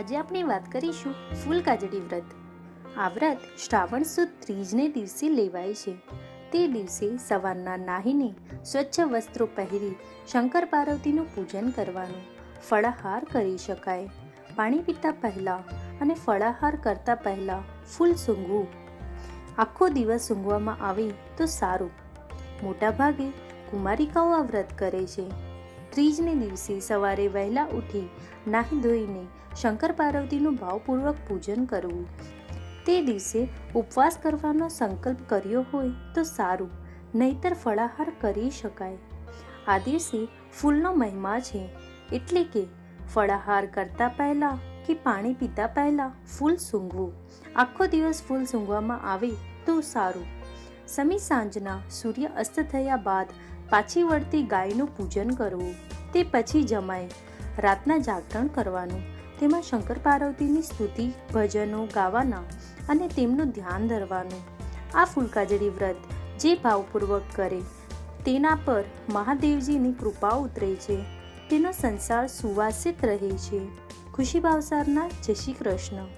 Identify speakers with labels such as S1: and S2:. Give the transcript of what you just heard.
S1: આજે આપણે વાત કરીશું ફૂલકાજળી વ્રત. આ વ્રત શ્રાવણ સુદ ત્રીજને દિવસે લેવાય છે. તે દિવસે સવારના નાહીને સ્વચ્છ વસ્ત્રો પહેરી શંકર પાર્વતીનું પૂજન કરવાનું. ફળાહાર કરી શકાય. પાણી પીતા પહેલાં અને ફળાહાર કરતા પહેલાં ફૂલ સૂંઘવું. આખો દિવસ સૂંઘવામાં આવે તો સારું. મોટાભાગે કુમારિકાઓ આ વ્રત કરે છે. ત્રીજને દિવસે સવારે વહેલા ઉઠી નાહી ધોઈને શંકર પાર્વતીનું ભાવપૂર્વક પૂજન કરવું. તે દિવસે ઉપવાસ કરવાનો સંકલ્પ કર્યો હોય તો સારું, નહીતર ફળાહાર કરી શકાય. આ દિવસે ફૂલનો મહિમા છે, એટલે કે ફળાહાર કરતા પહેલાં કે પાણી પીતા પહેલાં ફૂલ સૂંઘવું. આખો દિવસ ફૂલ સૂંઘવામાં આવે તો સારું. સમી સાંજના સૂર્ય અસ્ત થયા બાદ પાછી વળતી ગાયનું પૂજન કરવું. તે પછી જમાય. રાતના જાગરણ કરવાનું. તેમાં શંકર પાર્વતીની સ્તુતિ ભજનો ગાવાના અને તેમનું ધ્યાન ધરવાનું. આ ફૂલકાજળી વ્રત જે ભાવપૂર્વક કરે તેના પર મહાદેવજીની કૃપા ઉતરે છે. તેનો સંસાર સુવાસિત રહે છે. ખુશી ભાવસારના જય શ્રી કૃષ્ણ.